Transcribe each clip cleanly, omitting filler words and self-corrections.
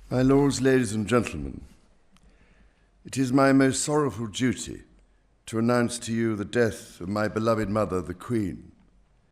My lords, ladies and gentlemen, it is my most sorrowful duty to announce to you the death of my beloved mother, the Queen.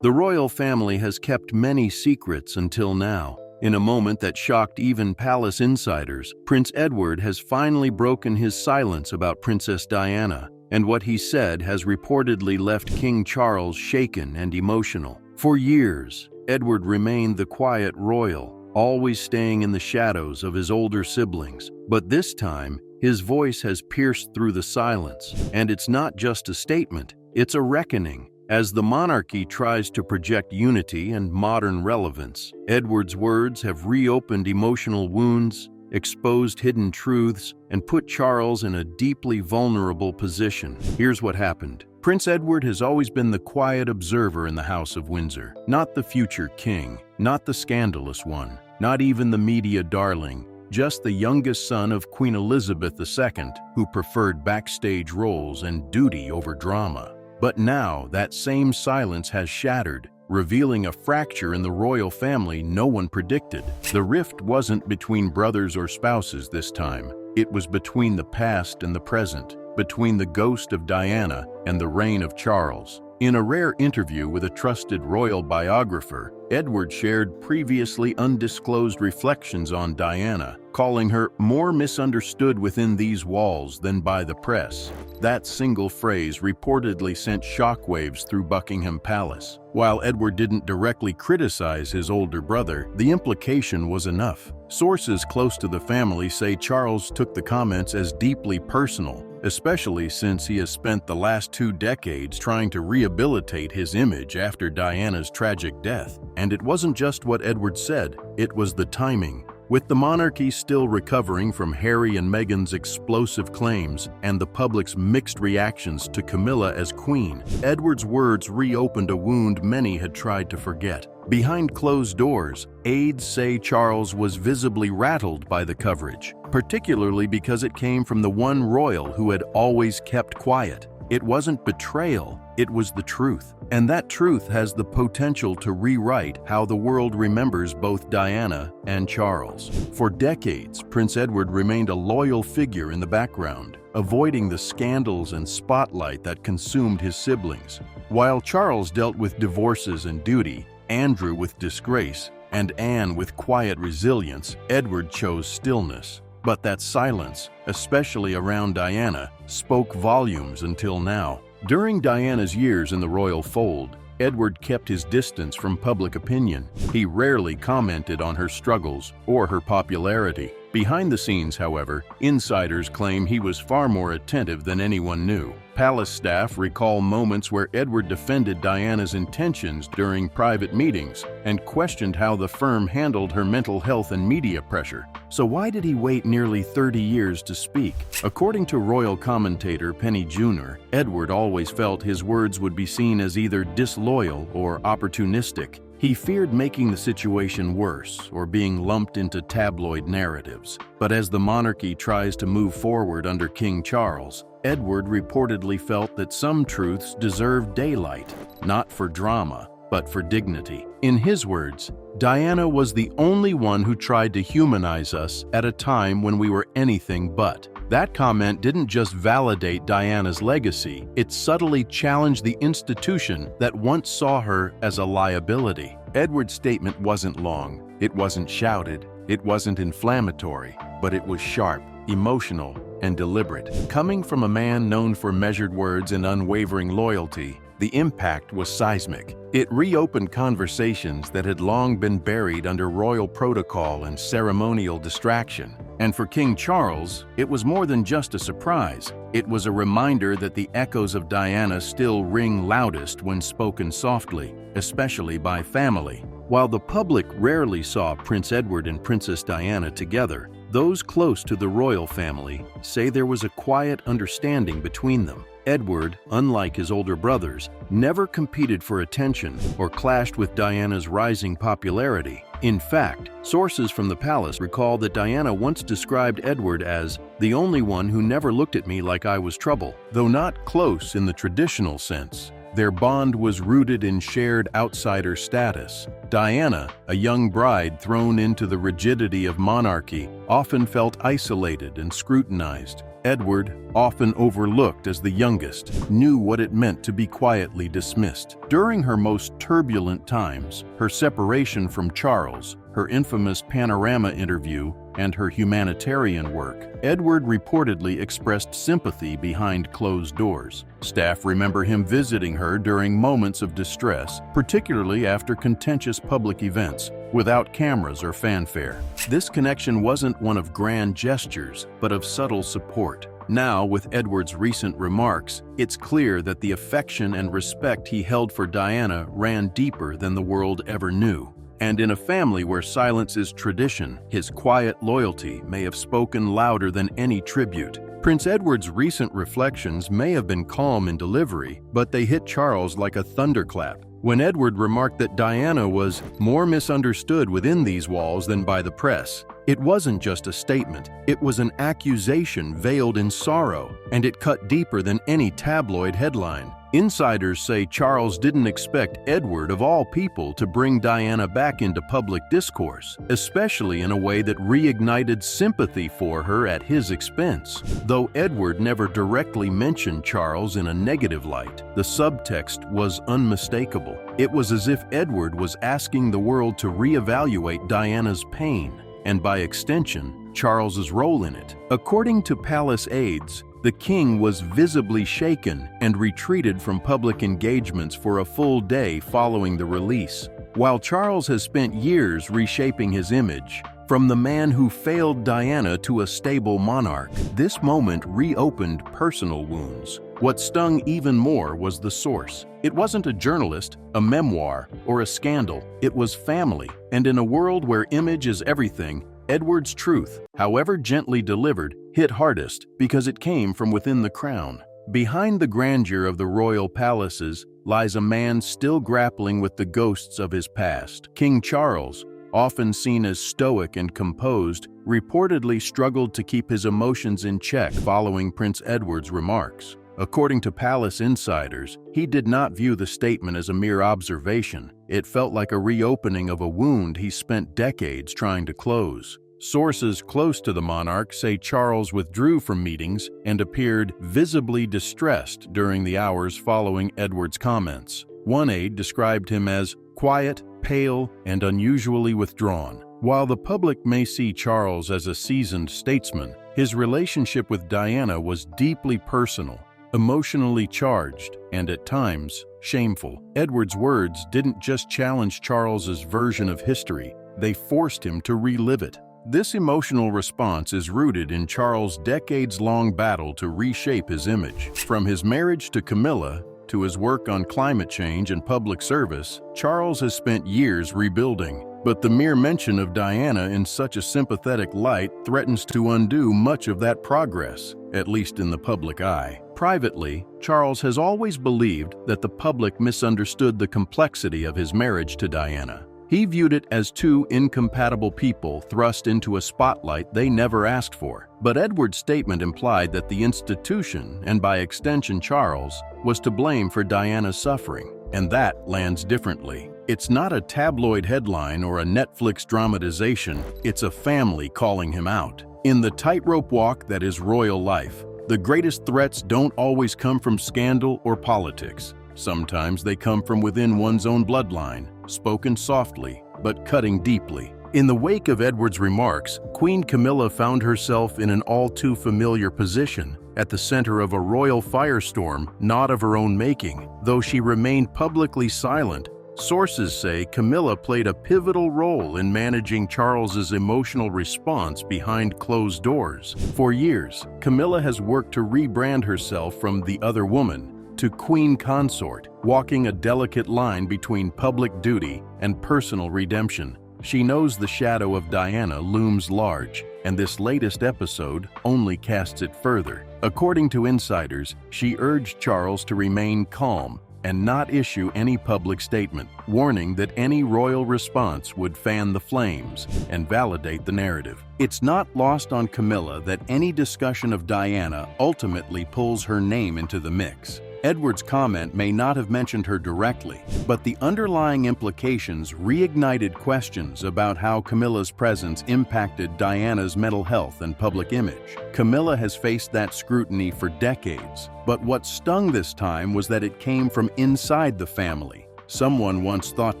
The royal family has kept many secrets until now. In a moment that shocked even palace insiders, Prince Edward has finally broken his silence about Princess Diana, and what he said has reportedly left King Charles shaken and emotional. For years, Edward remained the quiet royal, always staying in the shadows of his older siblings. But this time, his voice has pierced through the silence, and it's not just a statement, it's a reckoning. As the monarchy tries to project unity and modern relevance, Edward's words have reopened emotional wounds, exposed hidden truths, and put Charles in a deeply vulnerable position. Here's what happened. Prince Edward has always been the quiet observer in the House of Windsor, not the future king, not the scandalous one, not even the media darling, just the youngest son of Queen Elizabeth II, who preferred backstage roles and duty over drama. But now that same silence has shattered, revealing a fracture in the royal family no one predicted. The rift wasn't between brothers or spouses this time. It was between the past and the present, between the ghost of Diana and the reign of Charles. In a rare interview with a trusted royal biographer, Edward shared previously undisclosed reflections on Diana, calling her more misunderstood within these walls than by the press. That single phrase reportedly sent shockwaves through Buckingham Palace. While Edward didn't directly criticize his older brother, the implication was enough. Sources close to the family say Charles took the comments as deeply personal, especially since he has spent the last 2 decades trying to rehabilitate his image after Diana's tragic death. And it wasn't just what Edward said, it was the timing. With the monarchy still recovering from Harry and Meghan's explosive claims and the public's mixed reactions to Camilla as queen, Edward's words reopened a wound many had tried to forget. Behind closed doors, aides say Charles was visibly rattled by the coverage, particularly because it came from the one royal who had always kept quiet. It wasn't betrayal, it was the truth. And that truth has the potential to rewrite how the world remembers both Diana and Charles. For decades, Prince Edward remained a loyal figure in the background, avoiding the scandals and spotlight that consumed his siblings. While Charles dealt with divorces and duty, Andrew with disgrace, and Anne with quiet resilience, Edward chose stillness. But that silence, especially around Diana, spoke volumes until now. During Diana's years in the royal fold, Edward kept his distance from public opinion. He rarely commented on her struggles or her popularity. Behind the scenes, however, insiders claim he was far more attentive than anyone knew. Palace staff recall moments where Edward defended Diana's intentions during private meetings and questioned how the firm handled her mental health and media pressure. So why did he wait nearly 30 years to speak? According to royal commentator Penny Junor, Edward always felt his words would be seen as either disloyal or opportunistic. He feared making the situation worse or being lumped into tabloid narratives. But as the monarchy tries to move forward under King Charles, Edward reportedly felt that some truths deserve daylight, not for drama, but for dignity. In his words, Diana was the only one who tried to humanize us at a time when we were anything but. That comment didn't just validate Diana's legacy, it subtly challenged the institution that once saw her as a liability. Edward's statement wasn't long, it wasn't shouted, it wasn't inflammatory, but it was sharp, emotional, and deliberate. Coming from a man known for measured words and unwavering loyalty, the impact was seismic. It reopened conversations that had long been buried under royal protocol and ceremonial distraction. And for King Charles, it was more than just a surprise. It was a reminder that the echoes of Diana still ring loudest when spoken softly, especially by family. While the public rarely saw Prince Edward and Princess Diana together, those close to the royal family say there was a quiet understanding between them. Edward, unlike his older brothers, never competed for attention or clashed with Diana's rising popularity. In fact, sources from the palace recall that Diana once described Edward as the only one who never looked at me like I was trouble. Though not close in the traditional sense, Their bond was rooted in shared outsider status. Diana, a young bride thrown into the rigidity of monarchy, often felt isolated and scrutinized. Edward, often overlooked as the youngest, knew what it meant to be quietly dismissed. During her most turbulent times, her separation from Charles, her infamous Panorama interview, and her humanitarian work, Edward reportedly expressed sympathy behind closed doors. Staff remember him visiting her during moments of distress, particularly after contentious public events, without cameras or fanfare. This connection wasn't one of grand gestures, but of subtle support. Now, with Edward's recent remarks, it's clear that the affection and respect he held for Diana ran deeper than the world ever knew. And in a family where silence is tradition, his quiet loyalty may have spoken louder than any tribute. Prince Edward's recent reflections may have been calm in delivery, but they hit Charles like a thunderclap. When Edward remarked that Diana was more misunderstood within these walls than by the press, it wasn't just a statement, it was an accusation veiled in sorrow, and it cut deeper than any tabloid headline. Insiders say Charles didn't expect Edward, of all people, to bring Diana back into public discourse, especially in a way that reignited sympathy for her at his expense. Though Edward never directly mentioned Charles in a negative light, the subtext was unmistakable. It was as if Edward was asking the world to reevaluate Diana's pain, and by extension, Charles's role in it. According to palace aides, the king was visibly shaken and retreated from public engagements for a full day following the release. While Charles has spent years reshaping his image, from the man who failed Diana to a stable monarch, this moment reopened personal wounds. What stung even more was the source. It wasn't a journalist, a memoir, or a scandal. It was family. And in a world where image is everything, Edward's truth, however gently delivered, hit hardest because it came from within the crown. Behind the grandeur of the royal palaces lies a man still grappling with the ghosts of his past. King Charles, often seen as stoic and composed, reportedly struggled to keep his emotions in check following Prince Edward's remarks. According to palace insiders, he did not view the statement as a mere observation. It felt like a reopening of a wound he spent decades trying to close. Sources close to the monarch say Charles withdrew from meetings and appeared visibly distressed during the hours following Edward's comments. One aide described him as quiet, pale, and unusually withdrawn. While the public may see Charles as a seasoned statesman, his relationship with Diana was deeply personal, emotionally charged, and at times, shameful. Edward's words didn't just challenge Charles's version of history, they forced him to relive it. This emotional response is rooted in Charles' decades-long battle to reshape his image. From his marriage to Camilla to his work on climate change and public service, Charles has spent years rebuilding. But the mere mention of Diana in such a sympathetic light threatens to undo much of that progress, at least in the public eye. Privately, Charles has always believed that the public misunderstood the complexity of his marriage to Diana. He viewed it as two incompatible people thrust into a spotlight they never asked for. But Edward's statement implied that the institution, and by extension Charles, was to blame for Diana's suffering. And that lands differently. It's not a tabloid headline or a Netflix dramatization, it's a family calling him out. In the tightrope walk that is royal life, the greatest threats don't always come from scandal or politics. Sometimes they come from within one's own bloodline, spoken softly, but cutting deeply. In the wake of Edward's remarks, Queen Camilla found herself in an all-too-familiar position, at the center of a royal firestorm not of her own making. Though she remained publicly silent, sources say Camilla played a pivotal role in managing Charles's emotional response behind closed doors. For years, Camilla has worked to rebrand herself from the other woman to Queen Consort, walking a delicate line between public duty and personal redemption. She knows the shadow of Diana looms large, and this latest episode only casts it further. According to insiders, she urged Charles to remain calm and not issue any public statement, warning that any royal response would fan the flames and validate the narrative. It's not lost on Camilla that any discussion of Diana ultimately pulls her name into the mix. Edward's comment may not have mentioned her directly, but the underlying implications reignited questions about how Camilla's presence impacted Diana's mental health and public image. Camilla has faced that scrutiny for decades, but what stung this time was that it came from inside the family, someone once thought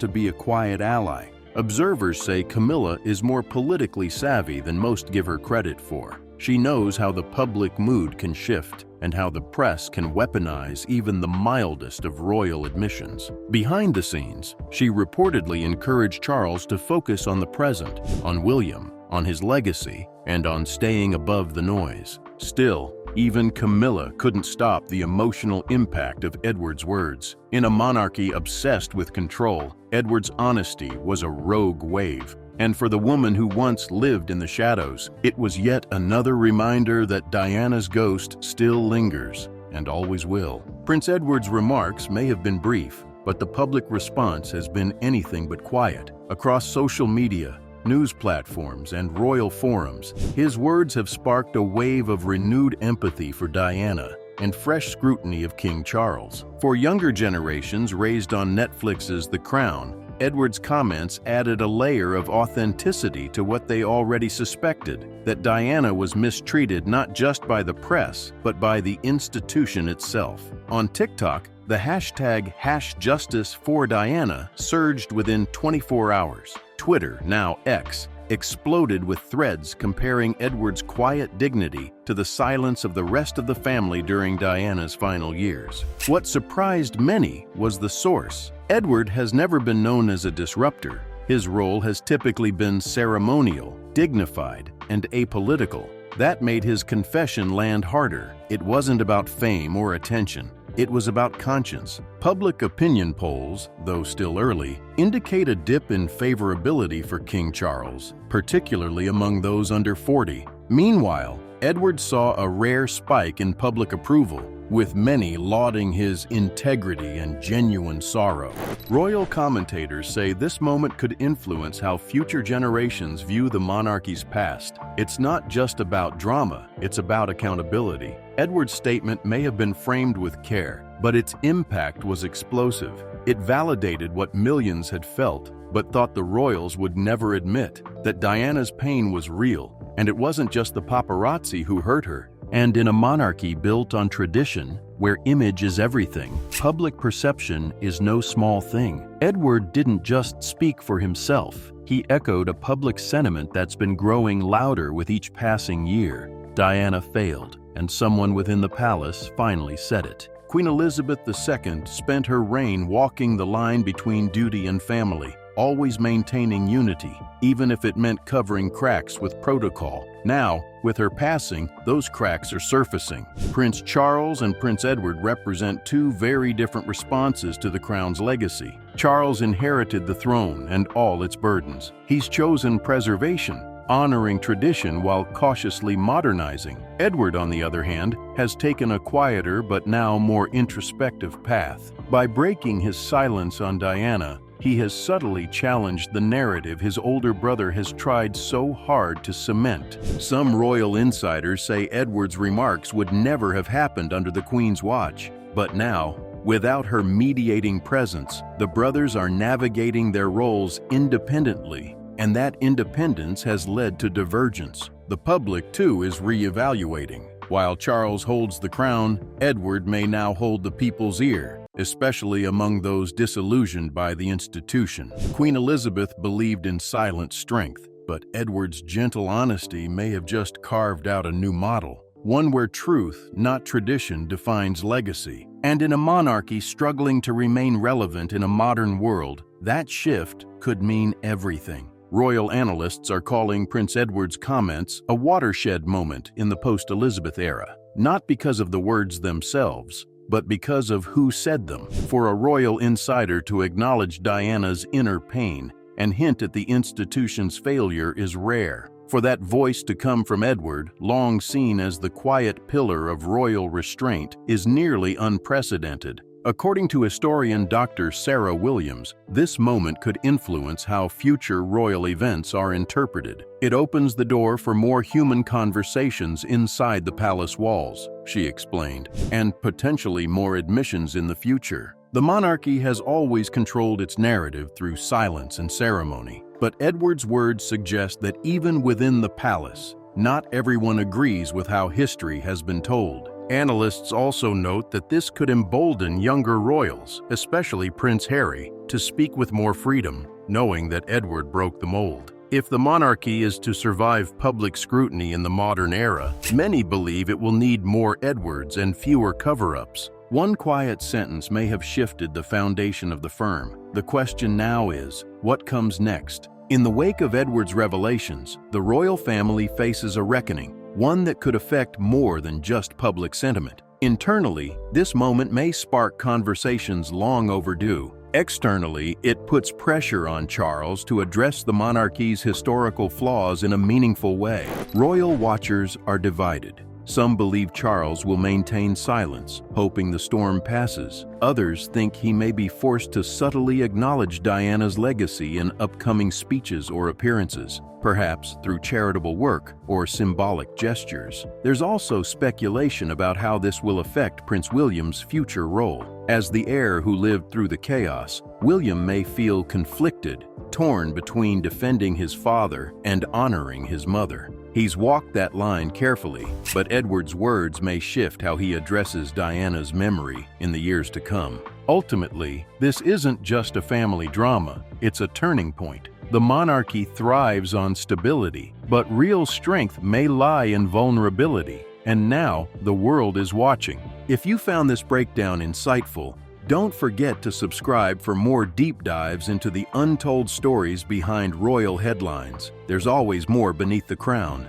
to be a quiet ally. Observers say Camilla is more politically savvy than most give her credit for. She knows how the public mood can shift and how the press can weaponize even the mildest of royal admissions. Behind the scenes, she reportedly encouraged Charles to focus on the present, on William, on his legacy, and on staying above the noise. Still, even Camilla couldn't stop the emotional impact of Edward's words. In a monarchy obsessed with control, Edward's honesty was a rogue wave. And for the woman who once lived in the shadows, it was yet another reminder that Diana's ghost still lingers and always will. Prince Edward's remarks may have been brief, but the public response has been anything but quiet. Across social media, news platforms, and royal forums, his words have sparked a wave of renewed empathy for Diana and fresh scrutiny of King Charles. For younger generations raised on Netflix's The Crown, Edward's comments added a layer of authenticity to what they already suspected, that Diana was mistreated not just by the press, but by the institution itself. On TikTok, the hashtag #JusticeForDiana surged within 24 hours. Twitter, now X, exploded with threads comparing Edward's quiet dignity to the silence of the rest of the family during Diana's final years. What surprised many was the source. Edward has never been known as a disruptor. His role has typically been ceremonial, dignified, and apolitical. That made his confession land harder. It wasn't about fame or attention. It was about conscience. Public opinion polls, though still early, indicate a dip in favorability for King Charles, particularly among those under 40. Meanwhile, Edward saw a rare spike in public approval, with many lauding his integrity and genuine sorrow. Royal commentators say this moment could influence how future generations view the monarchy's past. It's not just about drama, it's about accountability. Edward's statement may have been framed with care, but its impact was explosive. It validated what millions had felt, but thought the royals would never admit, that Diana's pain was real, and it wasn't just the paparazzi who hurt her. And in a monarchy built on tradition, where image is everything, public perception is no small thing. Edward didn't just speak for himself. He echoed a public sentiment that's been growing louder with each passing year. Diana failed, and someone within the palace finally said it. Queen Elizabeth II spent her reign walking the line between duty and family, always maintaining unity, even if it meant covering cracks with protocol. Now, with her passing, those cracks are surfacing. Prince Charles and Prince Edward represent two very different responses to the crown's legacy. Charles inherited the throne and all its burdens. He's chosen preservation, honoring tradition while cautiously modernizing. Edward, on the other hand, has taken a quieter but now more introspective path. By breaking his silence on Diana, he has subtly challenged the narrative his older brother has tried so hard to cement. Some royal insiders say Edward's remarks would never have happened under the Queen's watch. But now, without her mediating presence, the brothers are navigating their roles independently, and that independence has led to divergence. The public, too, is re-evaluating. While Charles holds the crown, Edward may now hold the people's ear, especially among those disillusioned by the institution. Queen Elizabeth believed in silent strength, but Edward's gentle honesty may have just carved out a new model, one where truth, not tradition, defines legacy. And in a monarchy struggling to remain relevant in a modern world, that shift could mean everything. Royal analysts are calling Prince Edward's comments a watershed moment in the post-Elizabeth era, not because of the words themselves, but because of who said them. For a royal insider to acknowledge Diana's inner pain and hint at the institution's failure is rare. For that voice to come from Edward, long seen as the quiet pillar of royal restraint, is nearly unprecedented. According to historian Dr. Sarah Williams, this moment could influence how future royal events are interpreted. It opens the door for more human conversations inside the palace walls, she explained, and potentially more admissions in the future. The monarchy has always controlled its narrative through silence and ceremony, but Edward's words suggest that even within the palace, not everyone agrees with how history has been told. Analysts also note that this could embolden younger royals, especially Prince Harry, to speak with more freedom, knowing that Edward broke the mold. If the monarchy is to survive public scrutiny in the modern era, many believe it will need more Edwards and fewer cover-ups. One quiet sentence may have shifted the foundation of the firm. The question now is, what comes next? In the wake of Edward's revelations, the royal family faces a reckoning, one that could affect more than just public sentiment. Internally, this moment may spark conversations long overdue. Externally, it puts pressure on Charles to address the monarchy's historical flaws in a meaningful way. Royal watchers are divided. Some believe Charles will maintain silence, hoping the storm passes. Others think he may be forced to subtly acknowledge Diana's legacy in upcoming speeches or appearances, perhaps through charitable work or symbolic gestures. There's also speculation about how this will affect Prince William's future role. As the heir who lived through the chaos, William may feel conflicted, torn between defending his father and honoring his mother. He's walked that line carefully, but Edward's words may shift how he addresses Diana's memory in the years to come. Ultimately, this isn't just a family drama, it's a turning point. The monarchy thrives on stability, but real strength may lie in vulnerability, and now the world is watching. If you found this breakdown insightful, don't forget to subscribe for more deep dives into the untold stories behind royal headlines. There's always more beneath the crown.